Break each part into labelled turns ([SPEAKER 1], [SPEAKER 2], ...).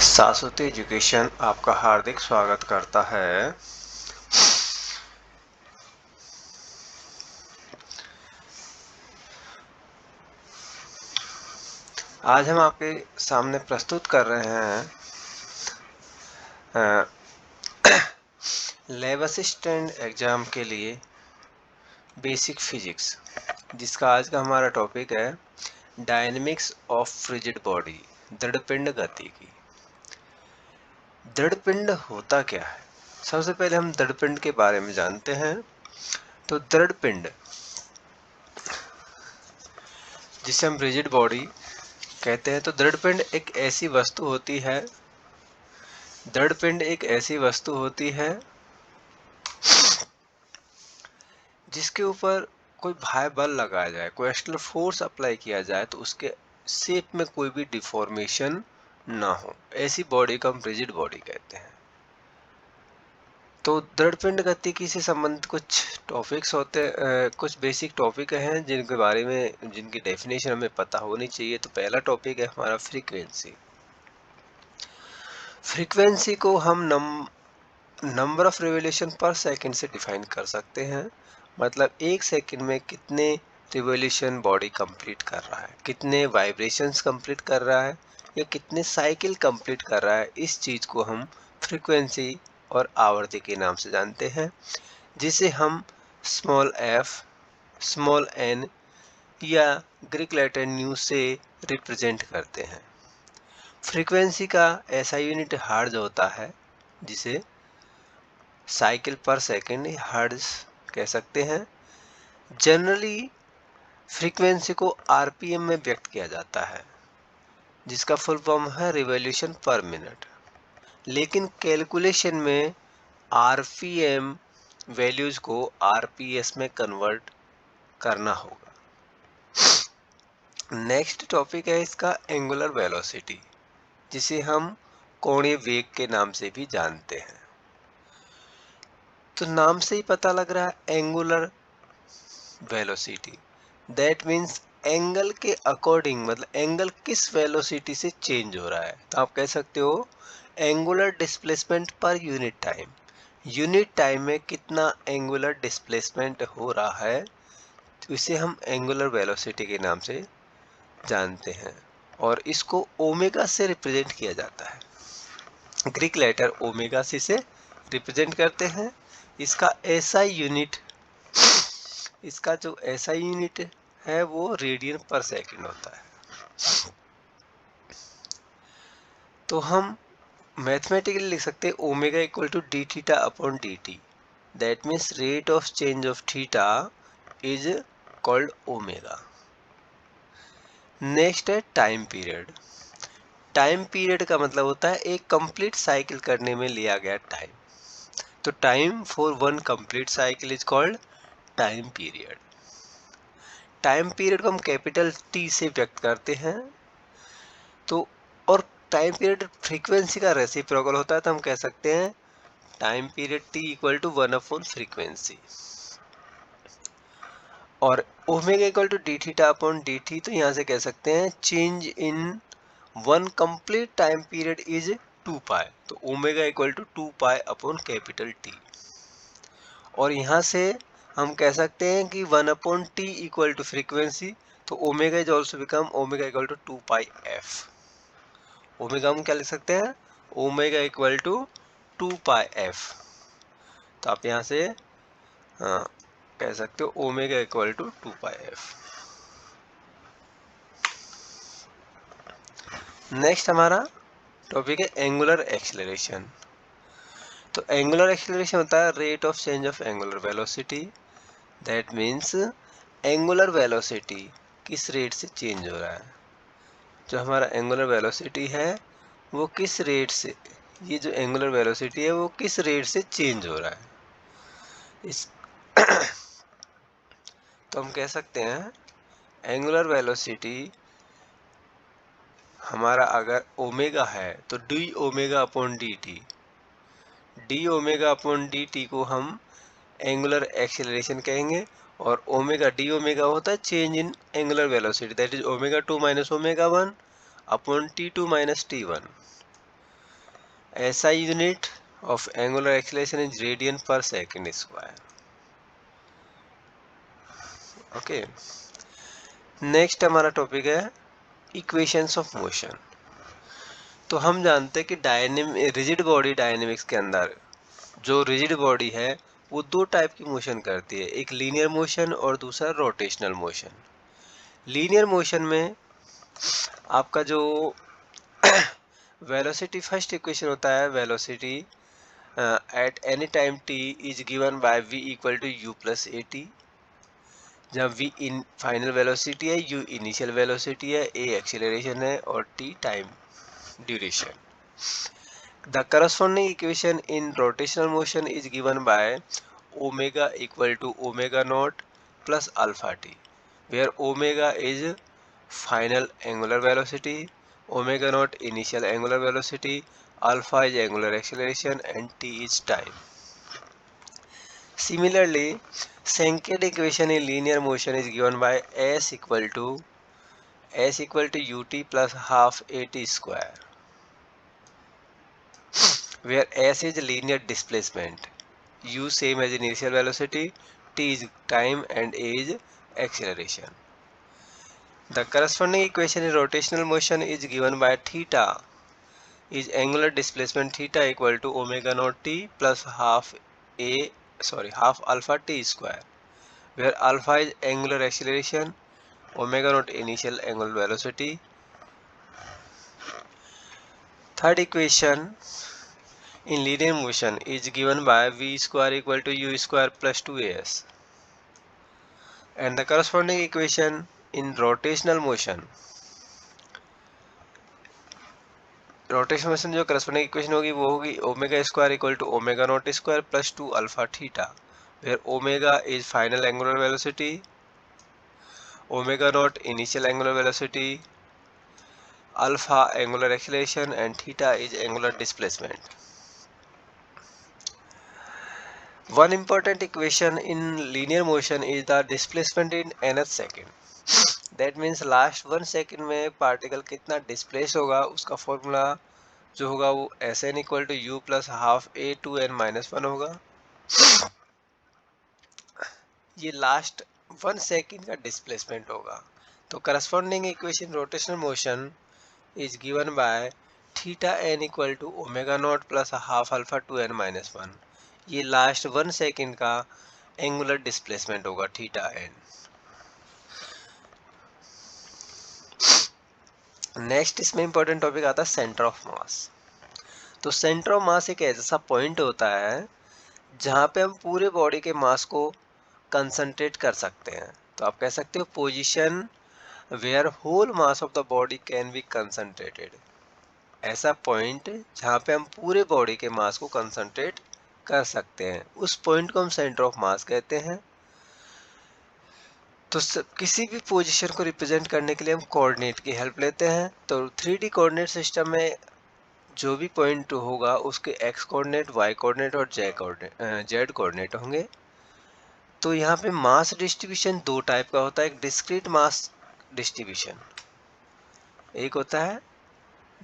[SPEAKER 1] शाश्वती एजुकेशन आपका हार्दिक स्वागत करता है। आज हम आपके सामने प्रस्तुत कर रहे हैं लैब असिस्टेंट एग्जाम के लिए बेसिक फिजिक्स, जिसका आज का हमारा टॉपिक है डायनेमिक्स ऑफ फ्रिजिड बॉडी, दृढ़पिंड गति की। दृढ़पिंड होता क्या है? सबसे पहले हम दृढ़पिंड के बारे में जानते हैं। तो दृढ़पिंड, जिसे हम रिजिड बॉडी कहते हैं, तो दृढ़पिंड एक ऐसी वस्तु होती है जिसके ऊपर कोई बाह्य बल लगाया जाए, कोई एक्सटर्नल फोर्स अप्लाई किया जाए तो उसके शेप में कोई भी डिफॉर्मेशन ना हो, ऐसी बॉडी को हम रिजिड बॉडी कहते हैं। तो दृढ़पिंड गतिकी से संबंधित कुछ टॉपिक्स होते हैं, कुछ बेसिक टॉपिक हैं जिनके बारे में जिनकी डेफिनेशन हमें पता होनी चाहिए। तो पहला टॉपिक है हमारा फ्रीक्वेंसी। फ्रीक्वेंसी को हम number of revolution per second से डिफाइन कर सकते हैं। मतलब एक सेकंड में कितने रिवोल्यूशन बॉडी कंप्लीट कर रहा है, कितने वाइब्रेशंस कंप्लीट कर रहा है, या कितने साइकिल कंप्लीट कर रहा है, इस चीज़ को हम फ्रीक्वेंसी और आवर्ती के नाम से जानते हैं, जिसे हम स्मॉल f, स्मॉल n या ग्रीक लेटर न्यू से रिप्रेजेंट करते हैं। फ्रीक्वेंसी का ऐसा यूनिट हर्ट्ज होता है जिसे साइकिल पर सेकंड हर्ट्ज कह सकते हैं। जनरली फ्रीक्वेंसी को आरपीएम में व्यक्त किया जाता है, जिसका फुल फॉर्म है रिवॉल्यूशन पर मिनट। लेकिन कैलकुलेशन में आरपीएम वैल्यूज को आरपीएस में कन्वर्ट करना होगा। नेक्स्ट टॉपिक है इसका एंगुलर वेलोसिटी, जिसे हम कोणीय वेग के नाम से भी जानते हैं। तो नाम से ही पता लग रहा है angular velocity, that means angle के अकॉर्डिंग, मतलब एंगल किस वेलोसिटी से चेंज हो रहा है। तो आप कह सकते हो angular displacement per unit time, unit time में कितना एंगुलर डिस्प्लेसमेंट हो रहा है, तो इसे हम एंगुलर वेलोसिटी के नाम से जानते हैं। और इसको ओमेगा से रिप्रेजेंट किया जाता है, ग्रीक लेटर ओमेगा सी से रिप्रेजेंट करते हैं। इसका जो एसआई यूनिट है वो रेडियन पर सेकंड होता है। तो हम मैथमेटिकली लिख सकते हैं omega equal to d theta upon d t, that means rate of change of theta is called omega. Next है टाइम पीरियड। टाइम पीरियड का मतलब होता है एक कंप्लीट साइकिल करने में लिया गया टाइम। तो time for one complete cycle is called time period. Time period को हम कैपिटल टी से व्यक्त करते हैं। तो और टाइम पीरियड फ्रीक्वेंसी का रेसिप्रोकल होता है, तो हम कह सकते हैं time period T equal to 1 upon frequency. और omega equal to d theta upon d t, तो यहाँ से कह सकते हैं change in one complete time period is 2 pi, तो omega equal to 2 pi upon capital T. और यहाँ से हम कह सकते हैं कि 1 upon T equal to frequency, तो omega is also become omega equal to 2 pi f. Omega हम क्या लिख सकते हैं, omega equal to 2 pi f. तो आप यहाँ से कह सकते हो omega equal to 2 pi f. Next हमारा टॉपिक है एंगुलर एक्सीलरेशन। तो एंगुलर एक्सीलरेशन होता है rate of change of angular velocity, that means angular velocity किस रेट से चेंज हो रहा है। जो हमारा एंगुलर वेलोसिटी है वो किस रेट से, ये जो एंगुलर वेलोसिटी है वो किस रेट से चेंज हो रहा है इस तो हम कह सकते हैं एंगुलर वेलोसिटी हमारा अगर ओमेगा है तो D omega upon d T, D omega upon d T को हम एंगुलर एक्सीलरेशन कहेंगे। और ओमेगा डी ओमेगा होता है change in angular velocity, that is omega 2 minus omega 1 upon T2 minus T1। SI unit of angular acceleration is radian per second square. Okay, next हमारा topic है equations of motion. तो हम जानते हैं कि rigid body dynamics के अंदर जो रिजिड बॉडी है वो दो टाइप की मोशन करती है, एक लीनियर मोशन और दूसरा रोटेशनल मोशन। लीनियर मोशन में आपका जो वेलोसिटी फर्स्ट इक्वेशन होता है, velocity at any time t is given by v equal to u plus a t, जहाँ v इन फाइनल वेलोसिटी है, u इनिशियल वेलोसिटी है, a एक्सीलरेशन है और t time duration. The corresponding equation in rotational motion is given by omega equal to omega not plus alpha t, where omega is final angular velocity, omega naught initial angular velocity, alpha is angular acceleration and t is time. Similarly, Sankey equation in linear motion is given by s equal to ut plus half at square, where s is linear displacement, u same as initial velocity, t is time and a is acceleration. The corresponding equation in rotational motion is given by theta is angular displacement theta equal to omega naught t plus half alpha t square, where alpha is angular acceleration, omega naught initial angular velocity. Third equation in linear motion is given by v square equal to u square plus 2as, and the corresponding equation in rotational motion जो corresponding equation होगी वो होगी omega square equal to omega not square plus 2 alpha theta, where omega is final angular velocity, omega not initial angular velocity, alpha angular acceleration and theta is angular displacement. One important equation in linear motion is the displacement in nth second. That means last 1 second में particle कितना displace होगा उसका formula जो होगा वो Sn equal to u plus half a two n minus 1 होगा. ये last 1 second का डिस्प्लेसमेंट होगा. तो corresponding equation rotational motion is given by theta n equal to omega not plus half alpha two n minus 1. ये last 1 second का angular displacement होगा theta n. Next इसमें important topic आता है centre of mass. तो centre of mass एक ऐसा point होता है जहाँ पे हम पूरे बॉडी के मास को कंसंट्रेट कर सकते हैं. तो आप कह सकते हो position where whole mass of the body can be concentrated. ऐसा पॉइंट जहाँ पे हम पूरे बॉडी के मास को कंसंट्रेट कर सकते हैं, उस पॉइंट को हम सेंटर ऑफ मास कहते हैं. तो किसी भी पोजीशन को रिप्रेजेंट करने के लिए हम कोऑर्डिनेट की हेल्प लेते हैं. तो 3D कोऑर्डिनेट सिस्टम में जो भी पॉइंट होगा उसके एक्स कोऑर्डिनेट, वाई कोऑर्डिनेट और जेड कोऑर्डिनेट होंगे. तो यहाँ पे मास डिस्ट्रीब्यूशन दो टाइप का होता है. एक डिस्क्रीट मास डिस्ट्रीब्यूशन, एक होता है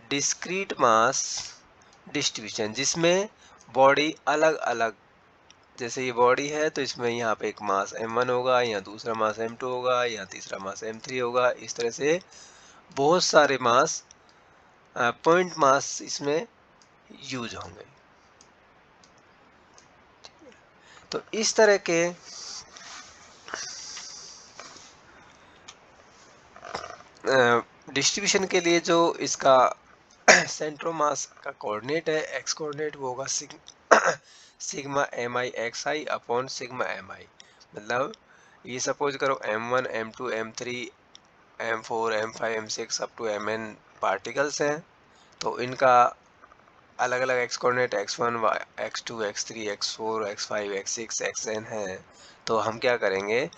[SPEAKER 1] डिस्क्रीट मास डिस्ट्रीब्यूशन जिसमें बॉडी अलग अलग, जैसे ये बॉडी है तो इसमें यहाँ पे एक मास m1 होगा, यहाँ दूसरा मास m2 होगा, यहाँ तीसरा मास m3 होगा. इस तरह से बहुत सारे मास पॉइंट मास इसमें यूज होंगे. तो इस तरह के डिस्ट्रीब्यूशन के लिए जो इसका सेंटर ऑफ मास का कोऑर्डिनेट है, एक्स कोऑर्डिनेट, वो होगा सिग्मा एम आई एक्स आई अपॉन सिग्मा एम आई. मतलब ये सपोज करो m1, m2, m3, m4, m5, m6 up to mn particles हैं. तो इनका अलग अलग x coordinate x1, x2, x3, x4, x5, x6, xn है. तो हम क्या करेंगे,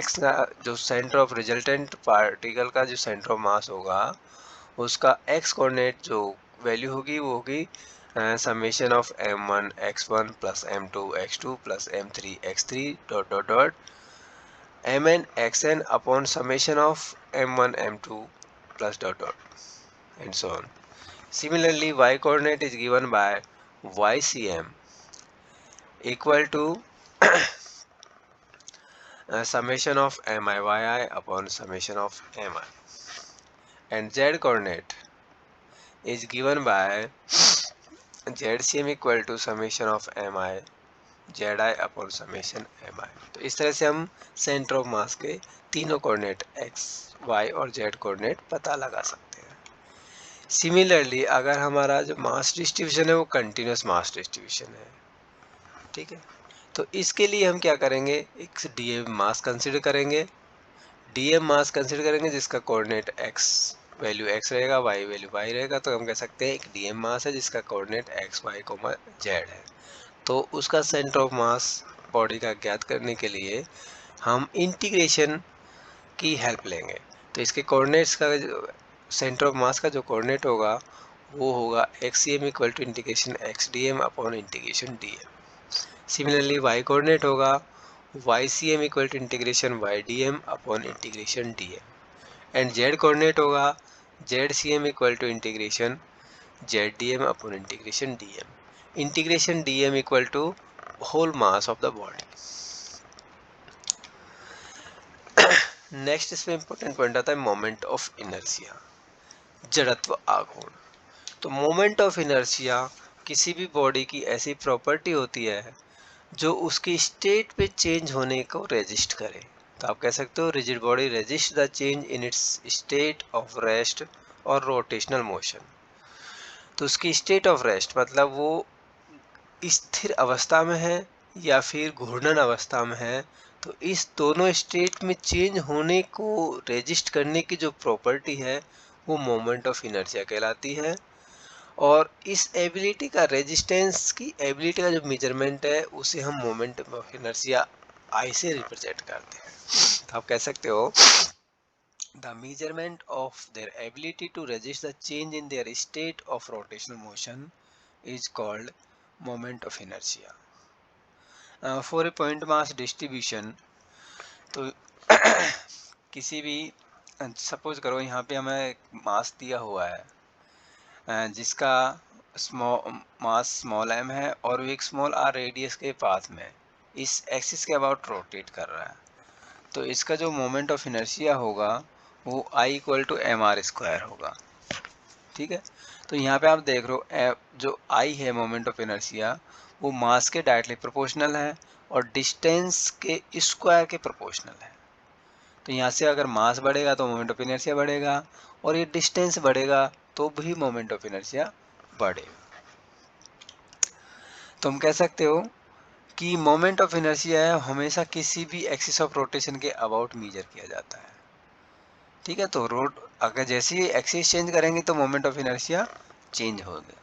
[SPEAKER 1] x का जो सेंटर ऑफ रिजल्टेंट पार्टिकल का जो सेंटर ऑफ मास होगा उसका x कोऑर्डिनेट जो वैल्यू होगी वो होगी summation of m1 x1 plus m2 x2 plus m3 x3 dot dot dot mn xn upon summation of m1 m2 plus dot dot and so on. Similarly, y coordinate is given by ycm equal to summation of mi upon summation of mi, and z coordinate is given by zcm equal to summation of mi zi upon summation mi। तो इस तरह से हम centre of mass के तीनों coordinate x, y और z coordinate पता लगा सकते हैं। सिमिलरली अगर हमारा जो मास डिस्ट्रीब्यूशन है वो कंटिन्यूस मास डिस्ट्रीब्यूशन है, ठीक है, तो इसके लिए हम क्या करेंगे, एक डीएम मास कंसिडर करेंगे। डीएम मास कंसिडर करेंगे जिसका कोऑर्डिनेट x वैल्यू x रहेगा, y वैल्यू y रहेगा, तो हम कह सकते हैं एक डीएम मास है जिसका कोऑर्डिनेट x, y, z है। तो उसका सेंटर ऑफ मास बॉडी का ज्ञात करने के लिए हम इंटीग्रेशन की हेल्प लेंगे। तो इसके कोऑर्डिनेट्स का सेंटर ऑफ मास का जो कोऑर्डिनेट होगा वो होगा xcm equal to integration xdm upon integration dm। Similarly y coordinate होगा ycm equal to integration ydm upon integration dm, and z coordinate होगा zcm equal to integration zdm upon integration dm। Integration dm equal to whole mass of the body. Next इसमें important point आता है moment of inertia, जड़त्व आघूर्ण। तो moment of inertia किसी भी body की ऐसी प्रॉपर्टी होती है जो उसकी स्टेट पे चेंज होने को रेजिस्ट करे। तो आप कह सकते हो rigid body resist the change in its state of rest और रोटेशनल मोशन। तो उसकी स्टेट ऑफ रेस्ट मतलब वो स्थिर अवस्था में है या फिर घूर्णन अवस्था में है, तो इस दोनों स्टेट में चेंज होने को रेजिस्ट करने की जो प्रॉपर्टी है वो मोमेंट ऑफ इनर्शिया कहलाती है। और इस एबिलिटी का, रेजिस्टेंस की एबिलिटी का जो मेजरमेंट है उसे हम मोमेंट ऑफ इनर्शिया आई से रिप्रेजेंट करते हैं। तो आप कह सकते हो the measurement of their ability to resist the change in their state of rotational motion is called moment of inertia. For a point mass distribution, तो किसी भी, सपोज करो यहाँ पे हमें मास दिया हुआ है जिसका मास स्मॉल m है और वो एक स्मॉल r रेडियस के पाथ में इस एक्सिस के अबाउट रोटेट कर रहा है। तो इसका जो मोमेंट ऑफ इनर्शिया होगा वो I इक्वल टू mr² होगा, ठीक है। तो यहाँ पे आप देख रहे हो जो I है मोमेंट ऑफ इनर्शिया वो मास के डायरेक्टली प्रोपोर्शनल है और डिस्टेंस के स्क्वायर के प्रोपोर्शनल है। तो यहाँ से अगर मास बढ़ेगा तो मोमेंट ऑफ इनर्शिया बढ़ेगा और ये डिस्टेंस बढ़ेगा तो भी मोमेंट ऑफ इनर्शिया बढ़ेगा। तो हम कह सकते हो कि मोमेंट ऑफ इनर्शिया है हमेशा किसी भी एक्सिस ऑफ रोटेशन के अबाउट मेजर किया जाता है, ठीक है। तो रोड अगर जैसे ही एक्सिस चेंज करेंगे तो मोमेंट ऑफ इनर्शिया चेंज होगा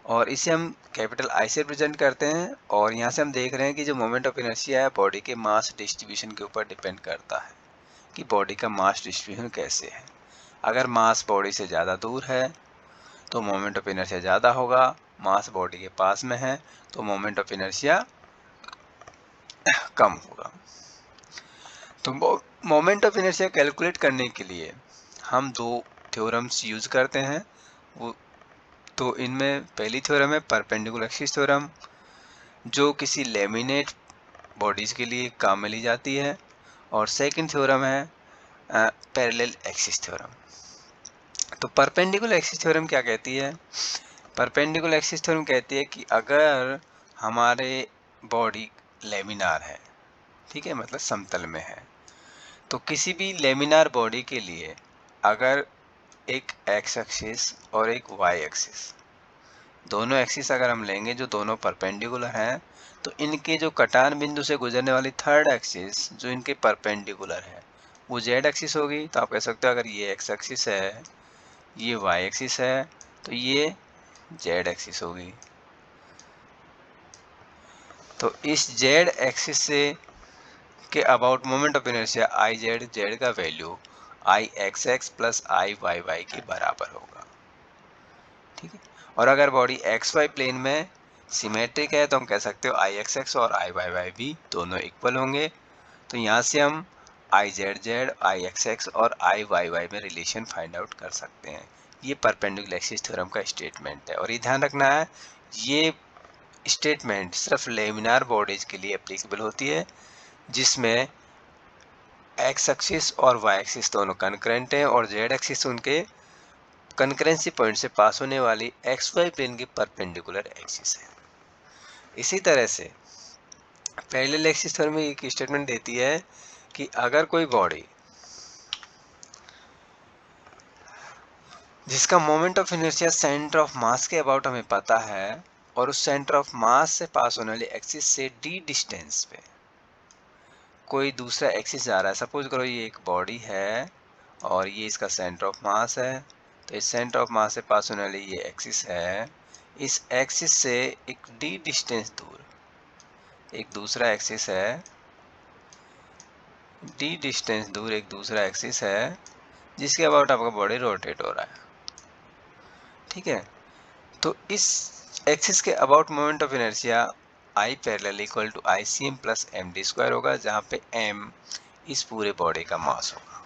[SPEAKER 1] और इसे हम कैपिटल I से रिप्रेजेंट करते हैं। और यहाँ से हम देख रहे हैं कि जो मोमेंट ऑफ इनर्शिया है बॉडी के मास डिस्ट्रीब्यूशन के ऊपर डिपेंड करता है कि बॉडी का मास डिस्ट्रीब्यूशन कैसे है। अगर मास बॉडी से ज़्यादा दूर है तो मोमेंट ऑफ इनर्शिया ज़्यादा होगा, मास बॉडी के पास में है तो मोमेंट ऑफ इनर्शिया कम होगा। तो मोमेंट ऑफ इनर्शिया कैलकुलेट करने के लिए हम दो थ्योरम्स यूज़ करते हैं। वो तो इनमें पहली थ्योरम है परपेंडिकुलर एक्सिस थ्योरम जो किसी लेमिनेट बॉडीज़ के लिए काम में ली जाती है, और सेकंड थ्योरम है पैरेलल एक्सिस थ्योरम। तो परपेंडिकुलर एक्सिस थ्योरम क्या कहती है? परपेंडिकुलर एक्सिस थ्योरम कहती है कि अगर हमारे बॉडी लेमिनार है, ठीक है, मतलब समतल में है, तो किसी भी लेमिनार बॉडी के लिए अगर एक एक्स एक्सिस और एक वाई एक्सिस, दोनों एक्सिस अगर हम लेंगे जो दोनों परपेंडिकुलर हैं, तो इनके जो कटान बिंदु से गुजरने वाली थर्ड एक्सिस जो इनके परपेंडिकुलर है वो जेड एक्सिस होगी। तो आप कह सकते हो अगर ये एक्स एक्सिस है, ये वाई एक्सिस है, तो ये जेड एक्सिस होगी। तो इस जेड एक्सिस से के about moment of inertia I Z का वैल्यू आई एक्स एक्स प्लस आई वाई वाई के बराबर होगा, ठीक है। और अगर बॉडी एक्स वाई प्लेन में सिमेट्रिक है तो हम कह सकते हो आई एक्स एक्स और आई वाई वाई भी दोनों इक्वल होंगे। तो यहाँ से हम I Z Z, I x x और आई वाई वाई में रिलेशन फाइंड आउट कर सकते हैं ये परपेंडिकुलर एक्सिस थ्योरम का स्टेटमेंट है। और ये ध्यान रखना है, ये स्टेटमेंट सिर्फ लेमिनार बॉडीज के लिए एप्लीकेबल होती है जिसमें एक्स एक्सिस और वाई एक्सिस दोनों कनकरेंट हैं और जेड एक्सिस उनके कनकरेंसी पॉइंट से पास होने वाली एक्स वाई प्लेन की परपेंडिकुलर एक्सिस है। इसी तरह से पैरेलल एक्सिस थ्योरम में एक स्टेटमेंट देती है कि अगर कोई बॉडी जिसका moment of inertia centre of mass के अबाउट हमें पता है और उस सेंटर ऑफ मास से पास होने वाली एक्सिस से डी डिस्टेंस पे कोई दूसरा एक्सिस जा रहा है, सपोज करो ये एक बॉडी है और ये इसका सेंटर ऑफ मास है, तो इस सेंटर ऑफ मास से पास होने वाली ये एक्सिस है, इस एक्सिस से एक डी डिस्टेंस दूर एक दूसरा एक्सिस है, डी डिस्टेंस दूर एक दूसरा एक्सिस है जिसके अबाउट आपका बॉडी रोटेट हो रहा है। ठीक है, तो इस एक्सिस के about moment of inertia I parallel equal to I c m plus m d square होगा, जहाँ पे एम इस पूरे बॉडी का मास होगा।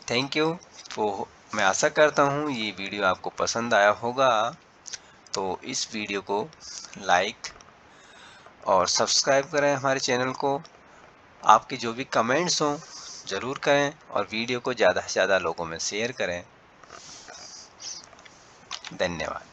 [SPEAKER 1] Thank you. तो मैं आशा करता हूँ ये वीडियो आपको पसंद आया होगा, तो इस वीडियो को लाइक और सब्सक्राइब करें हमारे चैनल को। आपके जो भी कमेंट्स हों ज़रूर करें और वीडियो को ज़्यादा से ज़्यादा लोगों में शेयर करें। धन्यवाद।